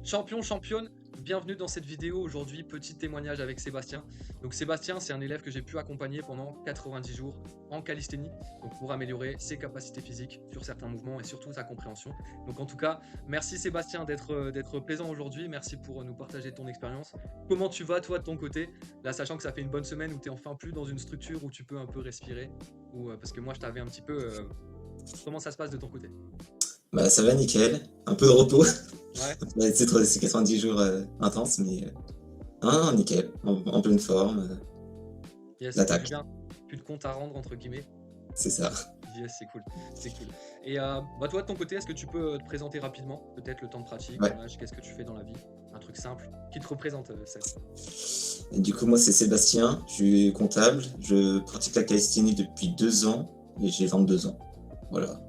Champion, championne, bienvenue dans cette vidéo. Aujourd'hui, petit témoignage avec Sébastien. Donc Sébastien, c'est un élève que j'ai pu accompagner pendant 90 jours en calisthénie, donc pour améliorer ses capacités physiques sur certains mouvements et surtout sa compréhension. Donc en tout cas, merci Sébastien d'être présent aujourd'hui. Merci pour nous partager ton expérience. Comment tu vas toi de ton côté? Là, sachant que ça fait une bonne semaine où tu es enfin plus dans une structure où tu peux un peu respirer. Parce que moi, je t'avais un petit peu... comment ça se passe de ton côté? Bah ça va nickel, un peu de repos. Ouais. Ouais, c'est 90 jours intenses, mais non, nickel, en pleine forme, Yes, ça fait du l'attaque, bien. Plus de compte à rendre, entre guillemets. c'est ça. Yes, c'est cool, c'est cool. Et toi de ton côté, est-ce que tu peux te présenter rapidement? Peut-être le temps de pratique, Ouais. ton âge, qu'est-ce que tu fais dans la vie? Un truc simple qui te représente, Seb. Et du coup, moi c'est Sébastien, je suis comptable, je pratique la calisthénie depuis 2 ans et j'ai 22 ans. Voilà.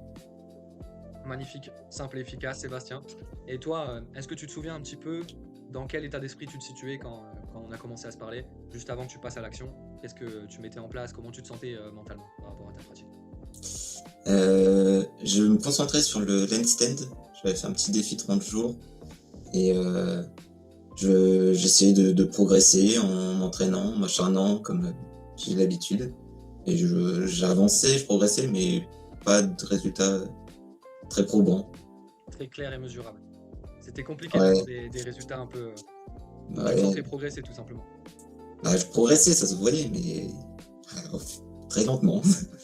Magnifique, simple et efficace, Sébastien. Et toi, est-ce que tu te souviens un petit peu dans quel état d'esprit tu te situais quand on a commencé à se parler, juste avant que tu passes à l'action? Qu'est-ce que tu mettais en place? Comment tu te sentais mentalement par rapport à ta pratique? Je me concentrais sur le handstand, j'avais fait un petit défi 30 jours et j'essayais de progresser en m'entraînant, m'acharnant comme j'ai l'habitude. Et j'avançais, je progressais, mais pas de résultats très probants. Très clair et mesurable. C'était compliqué d'avoir Ouais, des résultats un peu où tu te sentais ouais. progresser tout simplement. Bah, je progressais, ça se voyait, mais très lentement,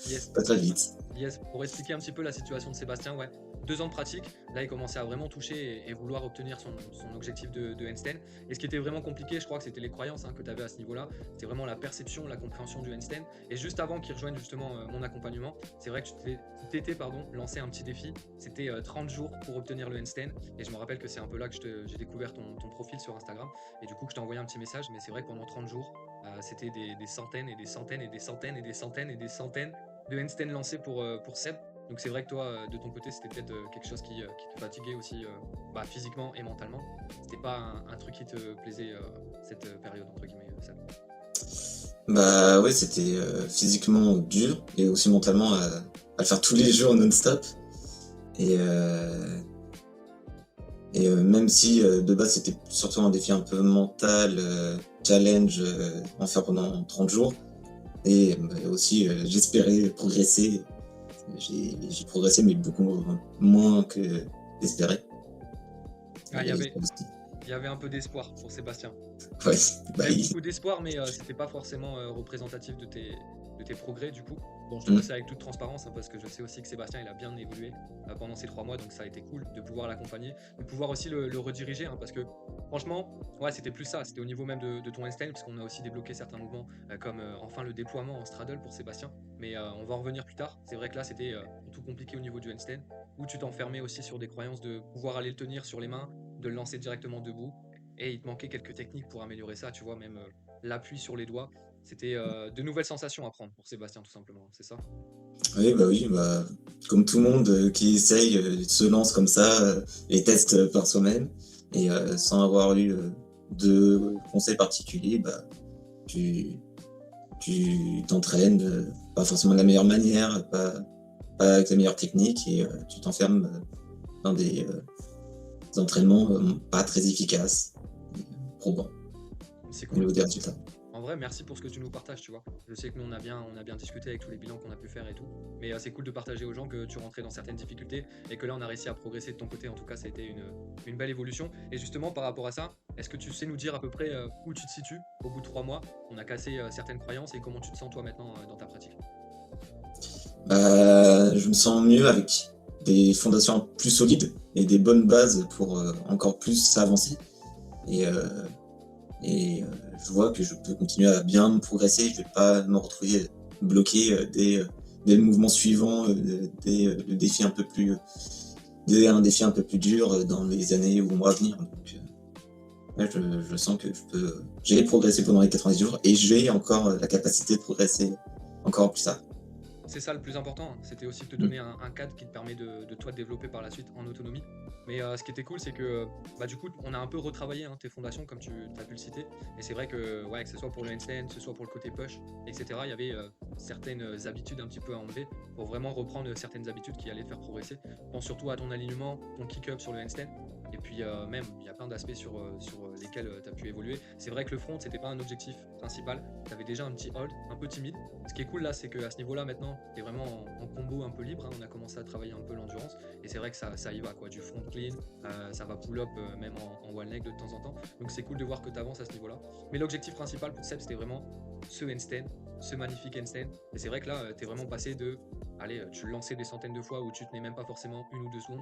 Yes. pas très vite. Yes, pour expliquer un petit peu la situation de Sébastien, ouais, 2 ans de pratique, là il commençait à vraiment toucher et vouloir obtenir son objectif de handstand. Et ce qui était vraiment compliqué, je crois que c'était les croyances que tu avais à ce niveau-là, c'était vraiment la perception, la compréhension du handstand. Et juste avant qu'il rejoigne justement mon accompagnement, c'est vrai que tu t'étais lancé un petit défi, c'était 30 jours pour obtenir le handstand. Et je me rappelle que c'est un peu là que j'ai découvert ton profil sur Instagram. Et du coup que je t'ai envoyé un petit message, mais c'est vrai que pendant 30 jours, c'était des centaines et des centaines et des centaines et des centaines et des centaines de handstand lancé pour Seb. Donc c'est vrai que toi, de ton côté, c'était peut-être quelque chose qui te fatiguait aussi physiquement et mentalement. C'était pas un truc qui te plaisait cette période, entre guillemets, Seb. Bah ouais, c'était physiquement dur et aussi mentalement à le faire tous les jours non-stop. Et, même si de base c'était surtout un défi un peu mental, challenge, en faire pendant 30 jours. Et bah, aussi j'espérais progresser. J'ai progressé, mais beaucoup moins que espéré. Ah, Et ça aussi. il y avait un peu d'espoir pour Sébastien. Ouais, bah Même oui. beaucoup d'espoir, mais c'était pas forcément représentatif de tes progrès du coup. Bon, je te dis Mmh. ça avec toute transparence parce que je sais aussi que Sébastien il a bien évolué pendant ces 3 mois, donc ça a été cool de pouvoir l'accompagner, de pouvoir aussi le rediriger parce que franchement, ouais, c'était plus ça, c'était au niveau même de ton handstand, parce qu'on a aussi débloqué certains mouvements comme enfin le déploiement en straddle pour Sébastien, mais on va en revenir plus tard. C'est vrai que là c'était tout compliqué au niveau du handstand, où tu t'enfermais aussi sur des croyances de pouvoir aller le tenir sur les mains, de le lancer directement debout. Et il te manquait quelques techniques pour améliorer ça, tu vois, même l'appui sur les doigts. C'était de nouvelles sensations à prendre pour Sébastien, tout simplement, c'est ça? Oui, bah, comme tout le monde qui essaye, se lance comme ça et teste par soi-même et sans avoir eu de conseils particuliers, bah, tu tu t'entraînes, pas forcément de la meilleure manière, pas avec la meilleure technique et tu t'enfermes dans des entraînements pas très efficaces, probants C'est au cool. niveau des résultats. En vrai, merci pour ce que tu nous partages, tu vois. Je sais que nous, on a bien discuté avec tous les bilans qu'on a pu faire et tout. Mais c'est cool de partager aux gens que tu rentrais dans certaines difficultés et que là, on a réussi à progresser de ton côté. En tout cas, ça a été une belle évolution. Et justement, par rapport à ça, est-ce que tu sais nous dire à peu près où tu te situes au bout de 3 mois? On a cassé certaines croyances et comment tu te sens toi maintenant dans ta pratique? Bah, je me sens mieux avec des fondations plus solides et des bonnes bases pour encore plus avancer. Et, euh, je vois que je peux continuer à bien progresser. Je vais pas me retrouver bloqué dès le mouvement suivant, le défi un peu plus, dès un défi un peu plus dur dans les années ou mois à venir. Donc, ouais, je sens que j'ai progressé pendant les 90 jours et j'ai encore la capacité de progresser encore plus tard. C'est ça le plus important, hein. C'était aussi de te Mm. donner un cadre qui te permet de toi te développer par la suite en autonomie. Mais ce qui était cool, c'est que du coup, on a un peu retravaillé tes fondations, comme tu as pu le citer. Et c'est vrai que, ouais, que ce soit pour le handstand, que ce soit pour le côté push, etc., il y avait certaines habitudes un petit peu à enlever pour vraiment reprendre certaines habitudes qui allaient te faire progresser. Je pense surtout à ton alignement, ton kick-up sur le handstand. Et puis même, il y a plein d'aspects sur lesquels tu as pu évoluer. C'est vrai que le front, c'était pas un objectif principal. Tu avais déjà un petit hold, un peu timide. Ce qui est cool là, c'est qu'à ce niveau-là, maintenant, tu es vraiment en combo un peu libre, hein. On a commencé à travailler un peu l'endurance. Et c'est vrai que ça y va, quoi. Du front clean, ça va pull-up même en one leg de temps en temps. Donc c'est cool de voir que tu avances à ce niveau-là. Mais l'objectif principal pour Seb, c'était vraiment ce handstand, ce magnifique handstand. Et c'est vrai que là, tu es vraiment passé de, allez, tu le lançais des centaines de fois où tu tenais même pas forcément 1 ou 2 secondes.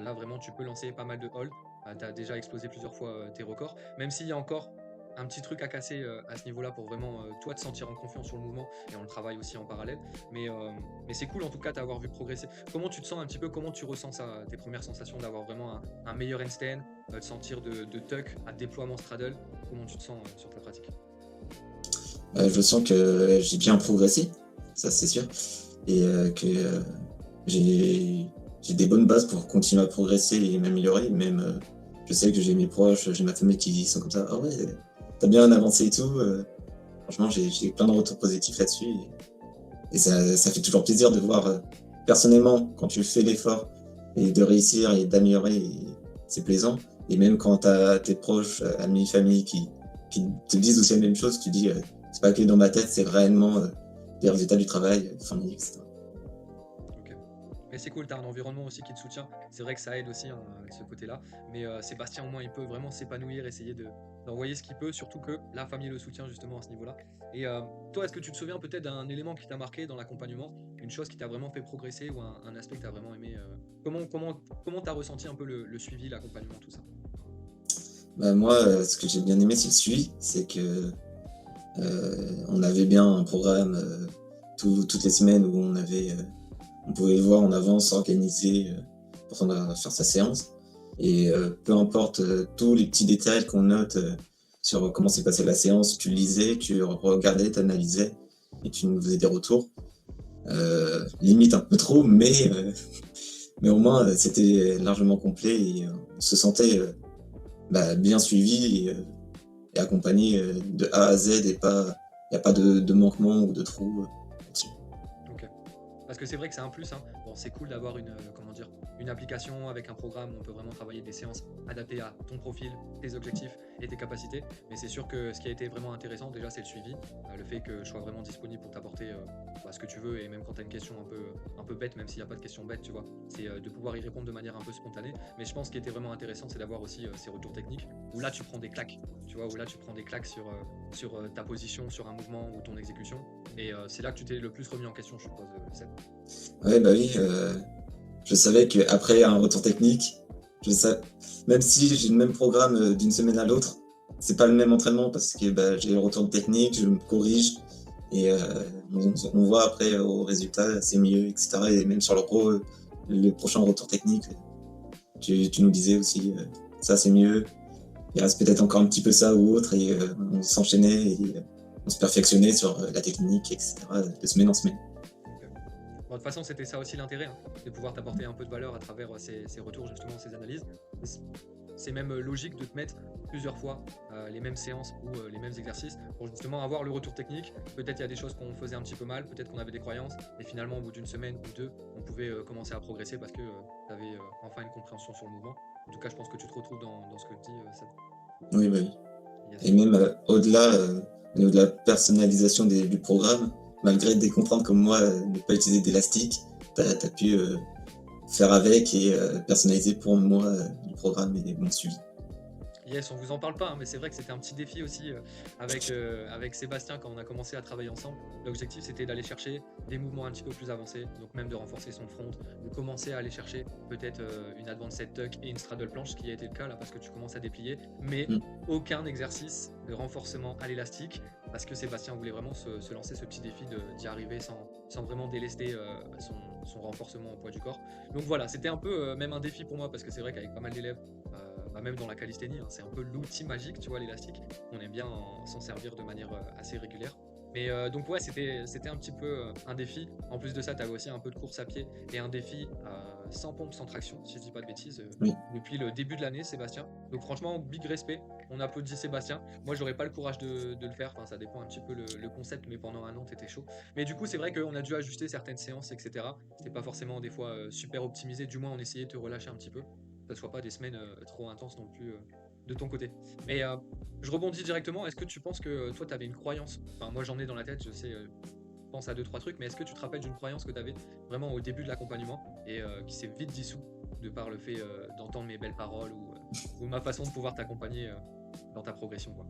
Là, vraiment, tu peux lancer pas mal de holds. Tu as déjà explosé plusieurs fois tes records. Même s'il y a encore un petit truc à casser à ce niveau-là pour vraiment toi te sentir en confiance sur le mouvement et on le travaille aussi en parallèle. Mais c'est cool en tout cas d'avoir vu progresser. Comment tu te sens un petit peu, comment tu ressens ça, tes premières sensations d'avoir vraiment un meilleur handstand, de sentir de tuck à déploiement straddle, comment tu te sens sur ta pratique? Je sens que j'ai bien progressé, ça c'est sûr, et que j'ai j'ai des bonnes bases pour continuer à progresser et m'améliorer. Même, je sais que j'ai mes proches, j'ai ma famille qui sont comme ça: «Ah ouais, tu bien avancé et tout», franchement, j'ai plein de retours positifs là-dessus et ça fait toujours plaisir de voir, personnellement, quand tu fais l'effort et de réussir et d'améliorer, et c'est plaisant. Et même quand tu as tes proches, amis, famille qui te disent aussi la même chose, tu dis, «C'est pas que dans ma tête, c'est réellement, les résultats du travail, fournis», et cetera. Ok. Mais c'est cool, tu as un environnement aussi qui te soutient. C'est vrai que ça aide aussi hein, de ce côté-là. Mais Sébastien, au moins, il peut vraiment s'épanouir, essayer d'envoyer ce qu'il peut, surtout que la famille le soutient justement à ce niveau-là. Et toi, est-ce que tu te souviens peut-être d'un élément qui t'a marqué dans l'accompagnement, une chose qui t'a vraiment fait progresser ou un aspect que tu as vraiment aimé comment tu as ressenti un peu le suivi, l'accompagnement, tout ça? Bah, moi, ce que j'ai bien aimé, c'est le suivi. C'est que, on avait bien un programme, toutes les semaines où on pouvait voir en avance, s'organiser, pour faire sa séance. Et peu importe tous les petits détails qu'on note sur comment s'est passée la séance, tu lisais, tu regardais, tu analysais et tu nous faisais des retours. Limite un peu trop, mais au moins c'était largement complet et on se sentait bien suivi et accompagné de A à Z et pas, il n'y a pas de manquement ou de trou là-dessus. Ok. Parce que c'est vrai que c'est un plus, hein. Bon, c'est cool d'avoir comment dire, une application avec un programme où on peut vraiment travailler des séances adaptées à ton profil, tes objectifs et tes capacités. Mais c'est sûr que ce qui a été vraiment intéressant, déjà, c'est le suivi. Le fait que je sois vraiment disponible pour t'apporter ce que tu veux et même quand tu as une question un peu bête, même s'il n'y a pas de question bête, tu vois, c'est de pouvoir y répondre de manière un peu spontanée. Mais je pense ce qui était vraiment intéressant, c'est d'avoir aussi ces retours techniques où là, tu prends des claques, tu vois, où là, tu prends des claques sur ta position, sur un mouvement ou ton exécution. Et c'est là que tu t'es le plus remis en question, je suppose, Seb. Ouais, bah oui, je savais qu'après un retour technique, je sais, même si j'ai le même programme d'une semaine à l'autre, c'est pas le même entraînement parce que bah, j'ai le retour technique, je me corrige et on voit après au résultat, c'est mieux, etc. Et même sur le prochain retour technique, tu nous disais aussi, ça c'est mieux, il reste peut-être encore un petit peu ça ou autre, et on s'enchaînait et on se perfectionnait sur la technique, etc. de semaine en semaine. Donc, bon, de toute façon, c'était ça aussi l'intérêt, hein, de pouvoir t'apporter un peu de valeur à travers ces retours, justement, ces analyses. C'est même logique de te mettre plusieurs fois les mêmes séances ou les mêmes exercices pour justement avoir le retour technique. Peut-être il y a des choses qu'on faisait un petit peu mal, peut-être qu'on avait des croyances, et finalement, au bout d'une semaine ou deux, on pouvait commencer à progresser parce que tu avais enfin une compréhension sur le mouvement. En tout cas, je pense que tu te retrouves dans ce que tu dis, Seb. Oui, bah oui. Yes. Et même au-delà de la personnalisation du programme, malgré des contraintes comme moi, ne pas utiliser d'élastique, tu as pu faire avec et personnaliser pour moi le programme et mon suivi. Yes, on vous en parle pas, hein, mais c'est vrai que c'était un petit défi aussi avec Sébastien quand on a commencé à travailler ensemble. L'objectif c'était d'aller chercher des mouvements un petit peu plus avancés, donc même de renforcer son front, de commencer à aller chercher peut-être une advanced tuck et une straddle planche, ce qui a été le cas là parce que tu commences à déplier, mais Mm. aucun exercice de renforcement à l'élastique parce que Sébastien voulait vraiment se lancer ce petit défi d'y arriver sans vraiment délester son renforcement au poids du corps. Donc voilà, c'était un peu même un défi pour moi parce que c'est vrai qu'avec pas mal d'élèves, même dans la calisthénie, hein, c'est un peu l'outil magique, tu vois, l'élastique. On aime bien s'en servir de manière assez régulière. Mais donc ouais, c'était un petit peu un défi. En plus de ça, tu avais aussi un peu de course à pied et un défi sans pompe, sans traction, si je dis pas de bêtises, Oui. depuis le début de l'année, Sébastien. Donc franchement, big respect. On applaudit Sébastien. Moi, j'aurais pas le courage de le faire. Enfin, ça dépend un petit peu le concept, mais pendant un an, t'étais chaud. Mais du coup, c'est vrai qu'on a dû ajuster certaines séances, etc. C'était pas forcément des fois super optimisé. Du moins, on essayait de te relâcher un petit peu. ça soit pas des semaines trop intenses non plus de ton côté. Mais je rebondis directement. Est-ce que tu penses que toi, tu avais une croyance? Enfin, moi, j'en ai dans la tête, je sais, je pense à deux, trois trucs, mais est-ce que tu te rappelles d'une croyance que tu avais vraiment au début de l'accompagnement et qui s'est vite dissous de par le fait d'entendre mes belles paroles ou ma façon de pouvoir t'accompagner dans ta progression, quoi.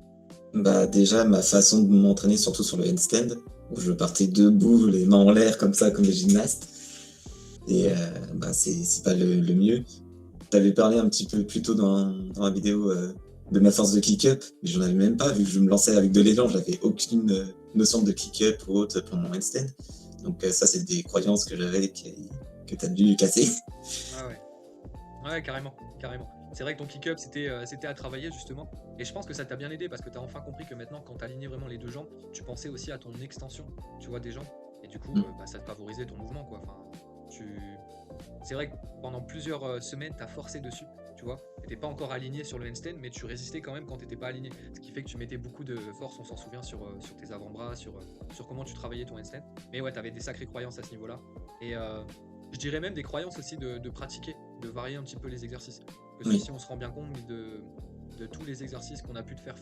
Bah, déjà, ma façon de m'entraîner, surtout sur le handstand, où je partais debout, les mains en l'air, comme ça, comme les gymnastes. Et bah, c'est pas le mieux. T'avais parlé un petit peu plus tôt dans la vidéo de ma force de kick-up, mais j'en avais même pas, vu que je me lançais avec de l'élan, j'avais aucune notion de kick-up ou autre pour mon handstand. Donc ça, c'est des croyances que j'avais que t'as dû casser. Ah ouais. Ouais, carrément, carrément. C'est vrai que ton kick-up, c'était à travailler justement. Et je pense que ça t'a bien aidé parce que tu as enfin compris que maintenant, quand tu alignais vraiment les deux jambes, tu pensais aussi à ton extension, tu vois, des jambes. Et du coup, bah, ça te favorisait ton mouvement, quoi. Enfin, tu... C'est vrai que pendant plusieurs semaines, tu as forcé dessus, tu vois. Tu n'étais pas encore aligné sur le handstand, mais tu résistais quand même quand tu n'étais pas aligné. Ce qui fait que tu mettais beaucoup de force, on s'en souvient, sur tes avant-bras, sur comment tu travaillais ton handstand. Mais ouais, tu avais des sacrées croyances à ce niveau-là. Et je dirais même des croyances aussi de pratiquer, de varier un petit peu les exercices. Parce que Oui. si on se rend bien compte de tous les exercices qu'on a pu te faire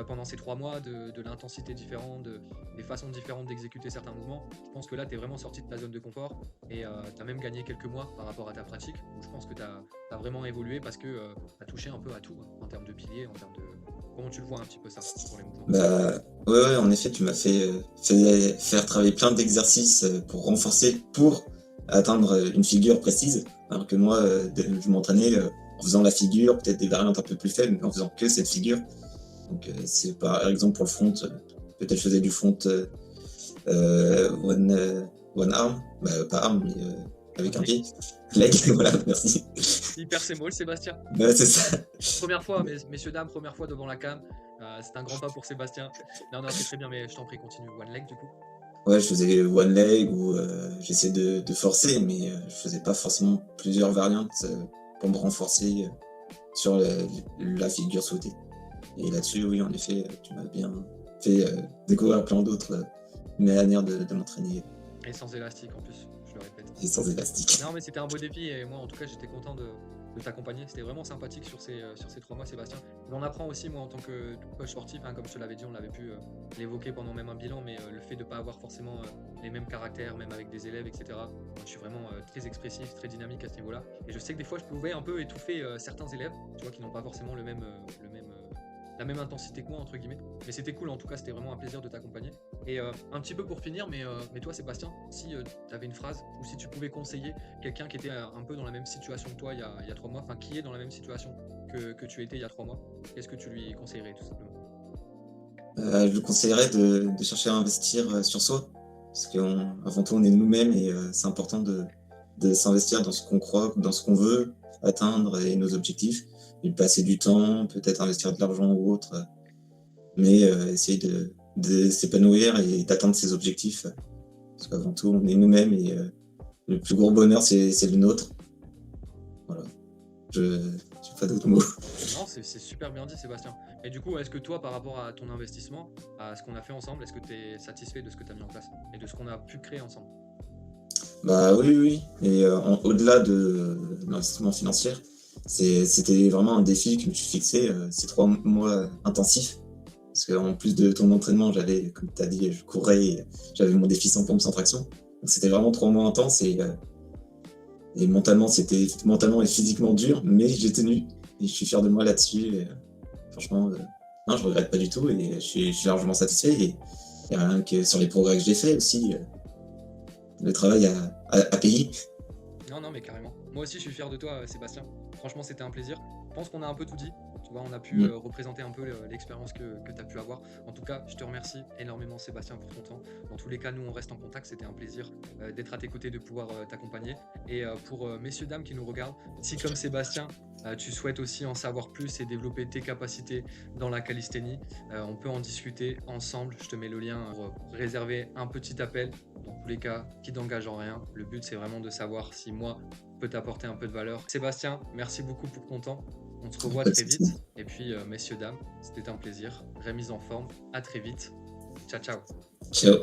pendant ces 3 mois, de l'intensité différente, des façons différentes d'exécuter certains mouvements, je pense que là, tu es vraiment sorti de ta zone de confort et tu as même gagné quelques mois par rapport à ta pratique, où je pense que tu as vraiment évolué parce que tu as touché un peu à tout, hein, en termes de piliers, en termes de... Comment tu le vois un petit peu ça, pour les mouvements? Bah, ouais, en effet, tu m'as fait faire travailler plein d'exercices pour renforcer, pour atteindre une figure précise. Alors que moi, je m'entraînais en faisant la figure, peut-être des variantes un peu plus faibles, mais en faisant que cette figure. Donc, c'est par exemple pour le front, peut-être je faisais du front one arm, bah, pas arm, mais avec un pied. Leg, voilà, merci. Hyper c'est molle, Sébastien. Ouais, c'est ça. Première fois, messieurs, dames, première fois devant la cam. C'est un grand pas pour Sébastien. Non, c'est très bien, mais je t'en prie, continue. One leg, du coup. Ouais, je faisais one leg ou j'essayais de forcer, mais je faisais pas forcément plusieurs variantes pour me renforcer sur la figure souhaitée. Et là-dessus, oui, en effet, tu m'as bien fait découvrir plein d'autres manières de m'entraîner Et sans élastique en plus, je le répète. et sans élastique. Non, mais c'était un beau défi et moi, en tout cas, j'étais content de t'accompagner. C'était vraiment sympathique sur ces 3 mois, Sébastien. On apprend aussi, moi, en tant que coach sportif, hein, comme je te l'avais dit, on l'avait pu l'évoquer pendant même un bilan, mais le fait de ne pas avoir forcément les mêmes caractères, même avec des élèves, etc. Moi, je suis vraiment très expressif, très dynamique à ce niveau-là. Et je sais que des fois, je pouvais un peu étouffer certains élèves, tu vois, qui n'ont pas forcément la même intensité que moi, entre guillemets. Mais c'était cool, en tout cas, c'était vraiment un plaisir de t'accompagner. Et un petit peu pour finir, mais toi, Sébastien, si tu avais une phrase ou si tu pouvais conseiller quelqu'un qui était un peu dans la même situation que toi il y a 3 mois, enfin qui est dans la même situation que tu étais il y a 3 mois, qu'est-ce que tu lui conseillerais tout simplement? Je lui conseillerais de chercher à investir sur soi, parce qu'avant tout, on est nous-mêmes et c'est important de s'investir dans ce qu'on croit, dans ce qu'on veut atteindre et nos objectifs, et passer du temps, peut-être investir de l'argent ou autre, mais essayer de s'épanouir et d'atteindre ses objectifs, parce qu'avant tout, on est nous-mêmes et le plus gros bonheur, c'est le nôtre. Voilà. Je n'ai pas d'autres mots. Non, c'est super bien dit, Sébastien. Et du coup, est-ce que toi, par rapport à ton investissement, à ce qu'on a fait ensemble, est-ce que tu es satisfait de ce que tu as mis en place et de ce qu'on a pu créer ensemble? Bah oui, oui. Et au-delà de l'investissement financier, c'était vraiment un défi que je me suis fixé ces 3 mois intensifs. Parce qu'en plus de ton entraînement, j'avais, comme tu as dit, je courais et j'avais mon défi 100 pompes sans traction. Donc c'était vraiment 3 mois intenses et mentalement, c'était mentalement et physiquement dur, mais j'ai tenu et je suis fier de moi là-dessus. Et, franchement, non, je regrette pas du tout et je suis largement satisfait. Et rien que sur les progrès que j'ai faits aussi, le travail a payé. Non, mais carrément. Moi aussi, je suis fier de toi, Sébastien. Franchement, c'était un plaisir. Je pense qu'on a un peu tout dit. Tu vois, on a pu représenter un peu l'expérience que tu as pu avoir. En tout cas, je te remercie énormément, Sébastien, pour ton temps. Dans tous les cas, nous, on reste en contact. C'était un plaisir d'être à tes côtés, de pouvoir t'accompagner. Et pour messieurs, dames qui nous regardent, si comme Sébastien, tu souhaites aussi en savoir plus et développer tes capacités dans la calisthénie, on peut en discuter ensemble. Je te mets le lien pour réserver un petit appel. Dans tous les cas, qui t'engage en rien. Le but, c'est vraiment de savoir si moi, je peux t'apporter un peu de valeur. Sébastien, merci beaucoup pour ton temps. On se revoit très vite. Et puis, messieurs, dames, c'était un plaisir. Remise en forme. À très vite. Ciao, ciao. Ciao.